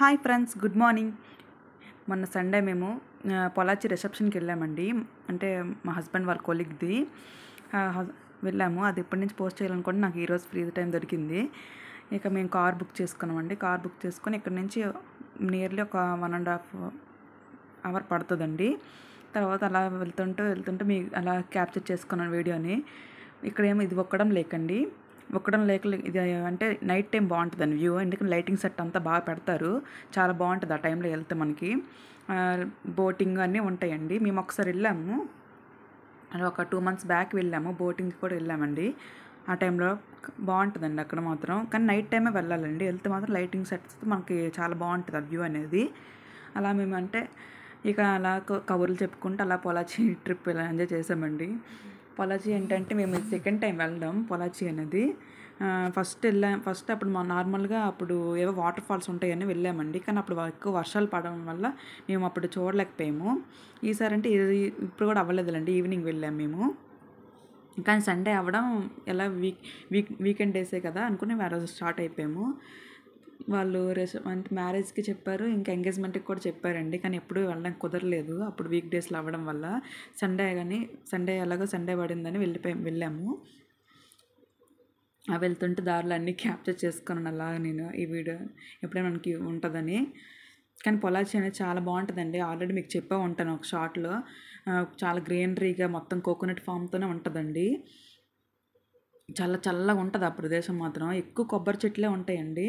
Hi friends, good morning. మొన్న Sunday మేము పొలాచి రిసెప్షన్కి వెళ్ళామండి. అంటే మా హస్బెండ్ వాళ్ళ కొలీగ్ది వెళ్ళాము. అది ఎప్పటి నుంచి పోస్ట్ చేయాలనుకోండి, నాకు ఈరోజు ఫ్రీ టైం దొరికింది. ఇక మేము కార్ బుక్ చేసుకున్నామండి. కార్ బుక్ చేసుకొని ఇక్కడ నుంచి నియర్లీ ఒక 1.5 అవర్ పడుతుందండి. తర్వాత అలా వెళ్తుంటే మీ అలా క్యాప్చర్ చేసుకున్నాను వీడియోని. ఇక్కడేమో ఇది ఒక్కడం లేకండి. ఇది అంటే నైట్ టైం బాగుంటుందండి వ్యూ. ఎందుకంటే లైటింగ్ సెట్ అంతా బాగా పెడతారు, చాలా బాగుంటుంది ఆ టైంలో వెళ్తే. మనకి బోటింగ్ అన్నీ ఉంటాయండి. మేము ఒకసారి వెళ్ళాము, అది ఒక 2 months బ్యాక్ వెళ్ళాము. బోటింగ్కి కూడా వెళ్ళామండి. ఆ టైంలో బాగుంటుందండి అక్కడ మాత్రం. కానీ నైట్ టైమే వెళ్ళాలండి. వెళ్తే మాత్రం లైటింగ్ సెట్స్ మనకి చాలా బాగుంటుంది ఆ వ్యూ అనేది. అలా మేము అంటే ఇక అలా కబుర్లు చెప్పుకుంటూ అలా పొలాచి ట్రిప్ ఇలా ఎంజాయ్ చేసామండి. పొలాచి ఏంటంటే మేము సెకండ్ టైం వెళ్ళడం పొలాచి అనేది. ఫస్ట్ అప్పుడు మా నార్మల్గా అప్పుడు ఏవో వాటర్ ఫాల్స్ ఉంటాయని వెళ్ళామండి. కానీ అప్పుడు ఎక్కువ వర్షాలు పడడం వల్ల మేము అప్పుడు చూడలేకపోయాము. ఈసారి అంటే ఇప్పుడు కూడా అవ్వలేదులేండి, ఈవినింగ్ వెళ్ళాము మేము. కానీ సండే అవ్వడం ఎలా వీకెండ్ డేసే కదా అనుకుని ఆ రోజు స్టార్ట్ అయిపోయాము. వాళ్ళు అంటే మ్యారేజ్కి చెప్పారు, ఇంకా ఎంగేజ్మెంట్కి కూడా చెప్పారండి. కానీ ఎప్పుడూ వెళ్ళడానికి కుదరలేదు అప్పుడు వీక్ డేస్లో అవ్వడం వల్ల. సండే ఎలాగో సండే పడిందని వెళ్ళాము. వెళ్తుంటే దారిలో అన్నీ క్యాప్చర్ చేసుకున్నాను అలాగా నేను ఈ వీడియో ఎప్పుడైనా మనకి ఉంటుందని. కానీ పొలాచి అనేది చాలా బాగుంటుందండి. ఆల్రెడీ మీకు చెప్పే ఉంటాను ఒక షార్ట్లో. చాలా గ్రీనరీగా మొత్తం కోకోనట్ ఫామ్తోనే ఉంటుందండి. చాలా చల్లగా ఉంటుంది ఆ ప్రదేశం మాత్రం. ఎక్కువ కొబ్బరి చెట్లే ఉంటాయండి.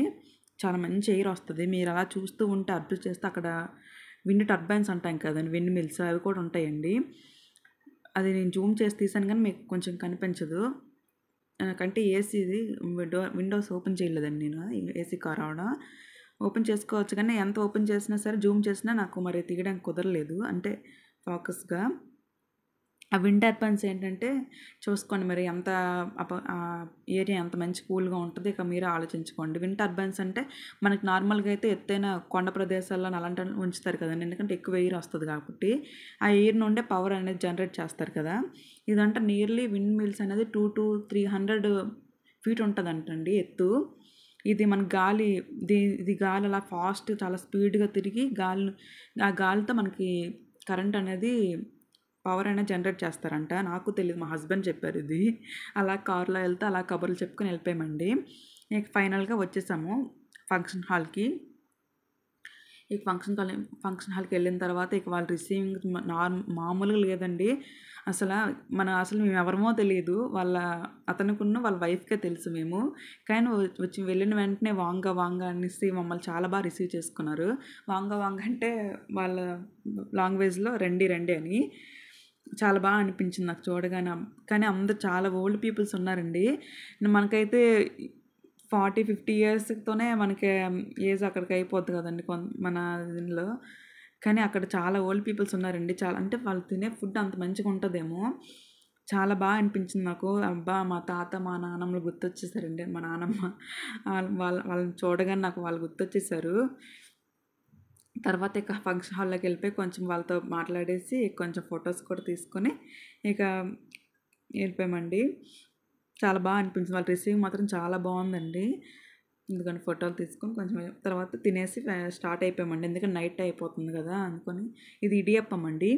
చాలా మంచి ఎయిర్ వస్తుంది. మీరు అలా చూస్తూ ఉంటే అబ్జర్వ్ చేస్తే అక్కడ విండ్ టర్బైన్స్ అంటాం కదండి, విండ్ మిల్స్, అవి కూడా ఉంటాయండి. అది నేను జూమ్ చేసి తీసాను కానీ మీకు కొంచెం కనిపించదు. నాకంటే ఏసీది విండోస్ ఓపెన్ చేయలేదండి నేను. ఏసీ కార్ రావడం ఓపెన్ చేసుకోవచ్చు, కానీ ఎంత ఓపెన్ చేసినా సరే జూమ్ చేసినా నాకు మరి తీయడానికి కుదరలేదు, అంటే ఫోకస్గా. ఆ విండ్ టర్బైన్స్ ఏంటంటే చూసుకోండి మరి ఎంత ఏరియా ఎంత మంచి కూల్గా ఉంటుంది. ఇక మీరే ఆలోచించుకోండి. విండ్ టర్బైన్స్ అంటే మనకి నార్మల్గా అయితే ఎత్తైన కొండ ప్రదేశాల్లో అలాంటి ఉంచుతారు కదండి, ఎందుకంటే ఎక్కువ ఎయిర్ వస్తుంది కాబట్టి. ఆ ఎయిర్ నుండే పవర్ అనేది జనరేట్ చేస్తారు కదా. ఇదంటే నియర్లీ విండ్ మిల్స్ అనేది 200 to 300 feet ఉంటుందంటండి ఎత్తు. ఇది మన ఇది గాలి అలా ఫాస్ట్ చాలా స్పీడ్గా తిరిగి ఆ గాలితో మనకి కరెంట్ అనేది పవర్ అనేది జనరేట్ చేస్తారంట. నాకు తెలియదు, మా హస్బెండ్ చెప్పారు ఇది. అలా కార్లో వెళ్తే అలా కబుర్లు చెప్పుకొని వెళ్ళిపోయామండి. ఇక ఫైనల్గా వచ్చేసాము ఫంక్షన్ హాల్కి. ఈ ఫంక్షన్ హాల్కి వెళ్ళిన తర్వాత ఇక వాళ్ళు రిసీవింగ్ మామూలుగా లేదండి. అసలు మేము ఎవరమో తెలియదు. అతనుకున్న వాళ్ళ వైఫ్కే తెలుసు మేము. కానీ వెళ్ళిన వెంటనే వాంగ అనేసి మమ్మల్ని చాలా బాగా రిసీవ్ చేసుకున్నారు. వాంగ అంటే వాళ్ళ లాంగ్వేజ్లో రండి అని. చాలా బాగా అనిపించింది నాకు చూడగానే. కానీ అందరు చాలా ఓల్డ్ పీపుల్స్ ఉన్నారండి. మనకైతే 40-50 yearsతోనే మనకి ఏజ్ అక్కడికి అయిపోద్ది కదండి మన దీనిలో. కానీ అక్కడ చాలా ఓల్డ్ పీపుల్స్ ఉన్నారండి. చాలా అంటే వాళ్ళు తినే ఫుడ్ అంత మంచిగా ఉంటుందేమో. చాలా బాగా అనిపించింది నాకు. అబ్బా, మా తాత మా నాన్నమ్మలు గుర్తొచ్చేసారండి. మా నాన్నమ్మ వాళ్ళని చూడగానే నాకు వాళ్ళు గుర్తొచ్చేసారు. తర్వాత ఇక ఫంక్షన్ హాల్లోకి వెళ్ళిపోయి కొంచెం వాళ్ళతో మాట్లాడేసి కొంచెం ఫొటోస్ కూడా తీసుకొని ఇక వెళ్ళిపోయామండి. చాలా బాగా అనిపించింది. వాళ్ళ రిసీవింగ్ మాత్రం చాలా బాగుందండి. ఎందుకంటే ఫోటోలు తీసుకొని కొంచెం తర్వాత తినేసి స్టార్ట్ అయిపోయామండి. ఎందుకంటే నైట్ అయిపోతుంది కదా అనుకొని. ఇది ఇడియప్పం అండి.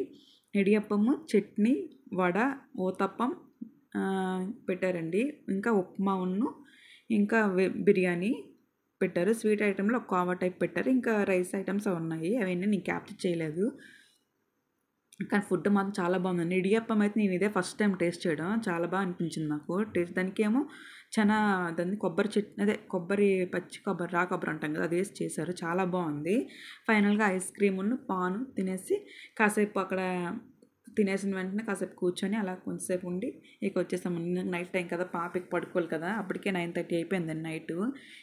ఇడియప్పము, చట్నీ, వడ, ఊతప్పం పెట్టారండి. ఇంకా ఉప్మా ఇంకా బిర్యానీ పెట్టారు. స్వీట్ ఐటెంలో ఒక కోవా టైప్ పెట్టారు. ఇంకా రైస్ ఐటమ్స్ ఉన్నాయి, అవన్నీ నేను క్యాప్చర్ చేయలేదు. కానీ ఫుడ్ మాత్రం చాలా బాగుందండి. ఇడియప్పం అయితే నేను ఇదే ఫస్ట్ టైం టేస్ట్ చేయడం. చాలా బాగా అనిపించింది నాకు టేస్ట్. దానికేమో దాన్ని కొబ్బరి పచ్చి కొబ్బరి, రా కొబ్బరి అంటాం కదా, అది వేసి చేశారు. చాలా బాగుంది. ఫైనల్గా ఐస్ క్రీమును పాను తినేసి కాసేపు అక్కడ తినేసిన వెంటనే కాసేపు కూర్చొని అలా కొంచెంసేపు ఉండి ఇక వచ్చేసాము. నైట్ టైం కదా, పాపకి పడుకోవాలి కదా. అప్పటికే 9:30 అయిపోయిందండి నైట్.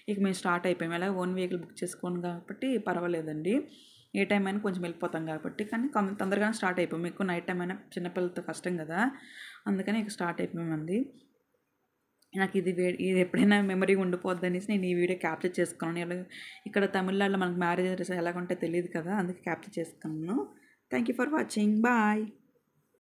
ఇక మేము స్టార్ట్ అయిపోయాము. ఎలా ఓన్ వెహికల్ బుక్ చేసుకోను కాబట్టి పర్వాలేదండి. ఏ టైం అయినా కొంచెం వెళ్ళిపోతాం కాబట్టి. కానీ తొందరగానే స్టార్ట్ అయిపోయాము. ఎక్కువ నైట్ టైం అయినా చిన్నపిల్లలతో కష్టం కదా, అందుకని ఇక స్టార్ట్ అయిపోయామండి. నాకు ఇది ఎప్పుడైనా మెమరీ ఉండిపోద్ది అనేసి నేను ఈ వీడియో క్యాప్చర్ చేసుకున్నాను. ఇక్కడ తమిళనాడులో మనకు మ్యారేజెస్ ఎలాగుంటే తెలియదు కదా, అందుకే క్యాప్చర్ చేసుకున్నాను. Thank you for watching. Bye.